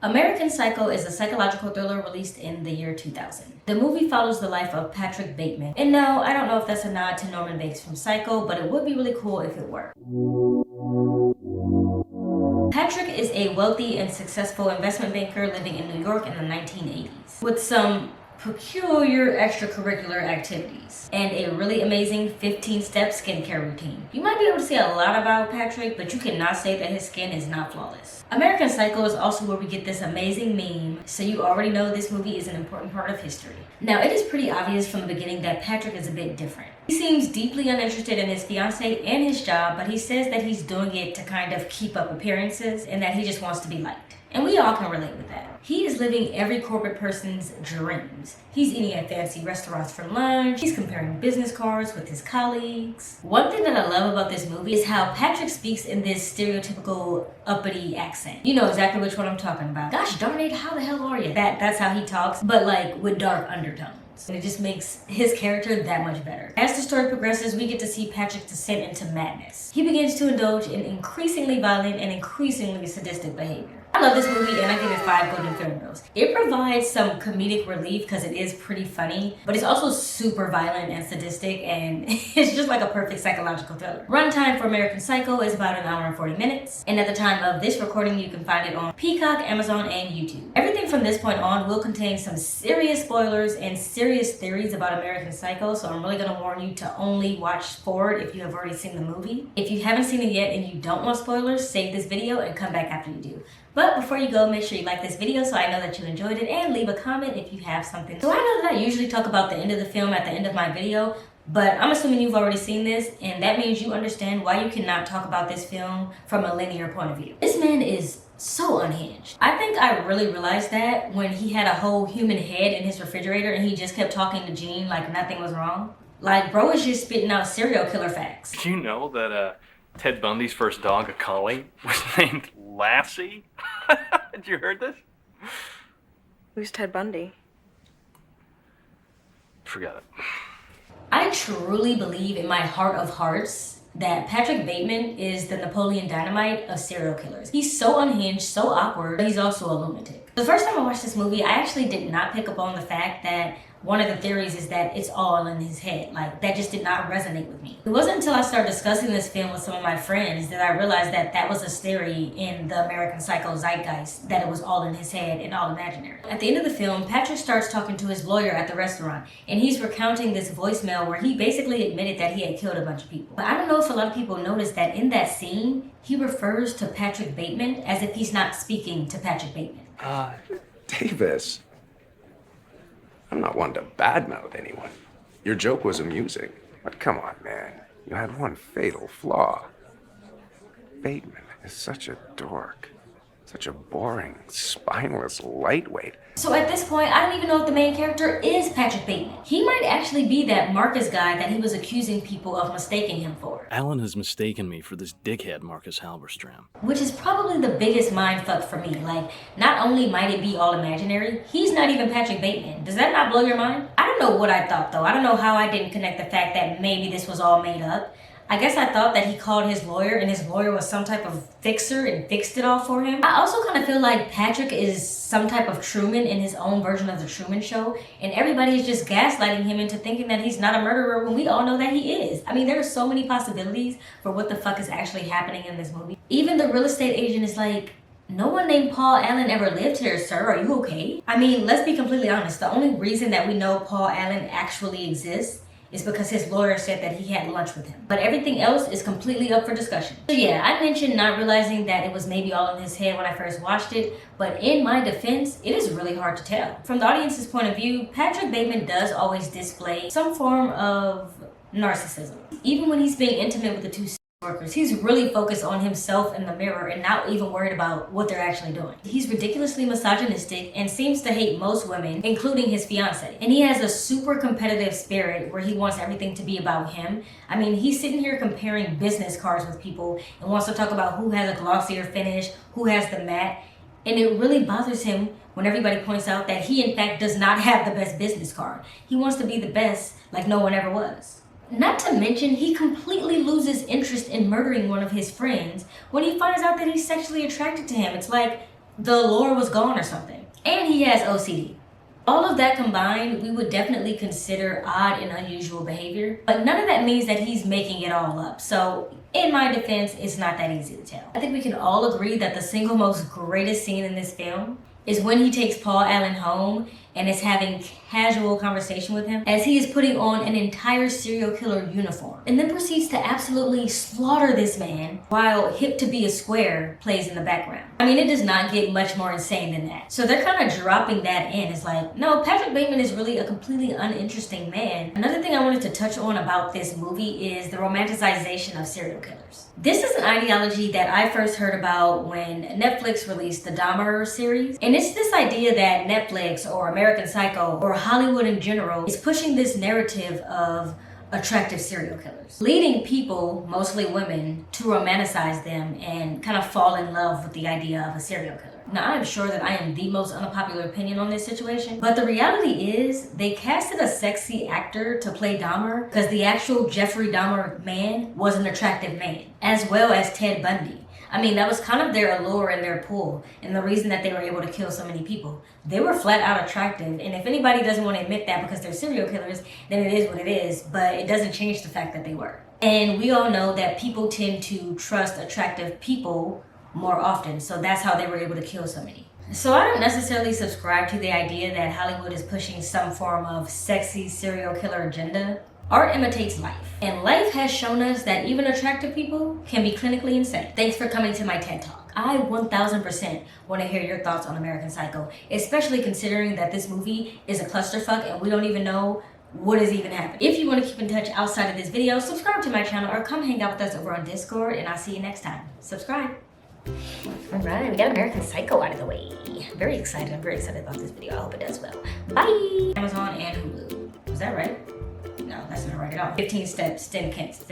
American Psycho is a psychological thriller released in the year 2000. The movie follows the life of Patrick Bateman. And no, I don't know if that's a nod to Norman Bates from Psycho, but it would be really cool if it were. Patrick is a wealthy and successful investment banker living in New York in the 1980s, with some peculiar extracurricular activities and a really amazing 15-step skincare routine. You might be able to say a lot about Patrick, but you cannot say that his skin is not flawless. American Psycho is also where we get this amazing meme, so you already know this movie is an important part of history. Now, it is pretty obvious from the beginning that Patrick is a bit different. He seems deeply uninterested in his fiancée and his job, but he says that he's doing it to kind of keep up appearances and that he just wants to be liked. And we all can relate with that. He is living every corporate person's dreams. He's eating at fancy restaurants for lunch. He's comparing business cards with his colleagues. One thing that I love about this movie is how Patrick speaks in this stereotypical uppity accent. You know exactly which one I'm talking about. Gosh darn it, how the hell are you? That's how he talks, but like with dark undertones. And it just makes his character that much better. As the story progresses, we get to see Patrick descend into madness. He begins to indulge in increasingly violent and increasingly sadistic behavior. I love this movie and I give it 5 golden film roses. It provides some comedic relief because it is pretty funny, but it's also super violent and sadistic, and it's just like a perfect psychological thriller. Runtime for American Psycho is about 1 hour and 40 minutes, and at the time of this recording, you can find it on Peacock, Amazon, and YouTube. Everything from this point on will contain some serious spoilers and serious theories about American Psycho, so I'm really gonna warn you to only watch forward if you have already seen the movie. If you haven't seen it yet and you don't want spoilers, save this video and come back after you do. But before you go, make sure you like this video so I know that you enjoyed it, and leave a comment if you have something. So I know that I usually talk about the end of the film at the end of my video, but I'm assuming you've already seen this, and that means you understand why you cannot talk about this film from a linear point of view. This man is so unhinged. I think I really realized that when he had a whole human head in his refrigerator and he just kept talking to Gene like nothing was wrong. Like, bro is just spitting out serial killer facts. Did you know that Ted Bundy's first dog, a collie, was named Lassie? Had you heard this? Who's Ted Bundy? Forgot it. I truly believe in my heart of hearts that Patrick Bateman is the Napoleon Dynamite of serial killers. He's so unhinged, so awkward, but he's also a lunatic. The first time I watched this movie, I actually did not pick up on the fact that one of the theories is that it's all in his head. Like, that just did not resonate with me. It wasn't until I started discussing this film with some of my friends that I realized that that was a theory in the American Psycho zeitgeist, that it was all in his head and all imaginary. At the end of the film, Patrick starts talking to his lawyer at the restaurant, and he's recounting this voicemail where he basically admitted that he had killed a bunch of people. But I don't know if a lot of people noticed that in that scene, he refers to Patrick Bateman as if he's not speaking to Patrick Bateman. Davis, I'm not one to badmouth anyone. Your joke was amusing, but come on, man. You had one fatal flaw. Bateman is such a dork. Such a boring, spineless lightweight. So at this point, I don't even know if the main character is Patrick Bateman. He might actually be that Marcus guy that he was accusing people of mistaking him for. Alan has mistaken me for this dickhead Marcus Halberstram. Which is probably the biggest mindfuck for me. Like, not only might it be all imaginary, he's not even Patrick Bateman. Does that not blow your mind? I don't know what I thought though. I don't know how I didn't connect the fact that maybe this was all made up. I guess I thought that he called his lawyer and his lawyer was some type of fixer and fixed it all for him. I also kind of feel like Patrick is some type of Truman in his own version of the Truman Show, and everybody is just gaslighting him into thinking that he's not a murderer when we all know that he is. I mean, there are so many possibilities for what the fuck is actually happening in this movie. Even the real estate agent is like, no one named Paul Allen ever lived here, sir. Are you okay? I mean, let's be completely honest. The only reason that we know Paul Allen actually exists is because his lawyer said that he had lunch with him. But everything else is completely up for discussion. So yeah, I mentioned not realizing that it was maybe all in his head when I first watched it, but in my defense, it is really hard to tell. From the audience's point of view, Patrick Bateman does always display some form of narcissism. Even when he's being intimate with the two workers, he's really focused on himself in the mirror and not even worried about what they're actually doing. He's ridiculously misogynistic and seems to hate most women, including his fiancée. And he has a super competitive spirit where he wants everything to be about him. I mean, he's sitting here comparing business cards with people and wants to talk about who has a glossier finish, who has the matte. And it really bothers him when everybody points out that he in fact does not have the best business card. He wants to be the best like no one ever was. Not to mention, he completely loses interest in murdering one of his friends when he finds out that he's sexually attracted to him. It's like, the lore was gone or something. And he has OCD. All of that combined, we would definitely consider odd and unusual behavior, but none of that means that he's making it all up. So in my defense, it's not that easy to tell. I think we can all agree that the single most greatest scene in this film is when he takes Paul Allen home and is having casual conversation with him as he is putting on an entire serial killer uniform and then proceeds to absolutely slaughter this man while Hip to Be a Square plays in the background. I mean, it does not get much more insane than that. So they're kind of dropping that in. It's like, no, Patrick Bateman is really a completely uninteresting man. Another thing I wanted to touch on about this movie is the romanticization of serial killers. This is an ideology that I first heard about when Netflix released the Dahmer series. And it's this idea that Netflix or American Psycho or Hollywood in general is pushing this narrative of attractive serial killers, leading people, mostly women, to romanticize them and kind of fall in love with the idea of a serial killer. Now, I am sure that I am the most unpopular opinion on this situation, but the reality is they casted a sexy actor to play Dahmer because the actual Jeffrey Dahmer man was an attractive man, as well as Ted Bundy. I mean, that was kind of their allure and their pull, and the reason that they were able to kill so many people. They were flat out attractive, and if anybody doesn't want to admit that because they're serial killers, then it is what it is, but it doesn't change the fact that they were. And we all know that people tend to trust attractive people more often, so that's how they were able to kill so many. So I don't necessarily subscribe to the idea that Hollywood is pushing some form of sexy serial killer agenda. Art imitates life, and life has shown us that even attractive people can be clinically insane. Thanks for coming to my TED Talk. I 1000% want to hear your thoughts on American Psycho, especially considering that this movie is a clusterfuck and we don't even know what is even happening. If you want to keep in touch outside of this video, subscribe to my channel or come hang out with us over on Discord, and I'll see you next time. Subscribe. All right, we got American Psycho out of the way. Very excited. I'm very excited about this video. I hope it does well. Bye. Amazon and Hulu. Was that right? No, that's not right at all. 15 steps, 10 kits.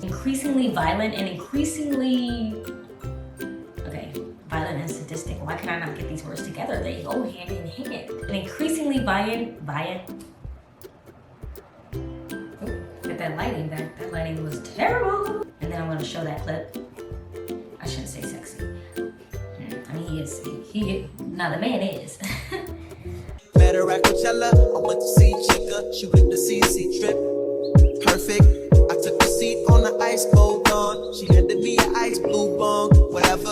Increasingly violent and increasingly... Okay, violent and sadistic. Why can I not get these words together? They go hand in hand. An increasingly violent... Get that lighting back. That lighting was terrible. And then I'm going to show that clip. I shouldn't say sexy. I mean, he is. Now the man is. Better at Coachella, I went to see Chica, she with the CC trip. Perfect, I took a seat on the ice, cold on. She handed me an ice blue bong, whatever.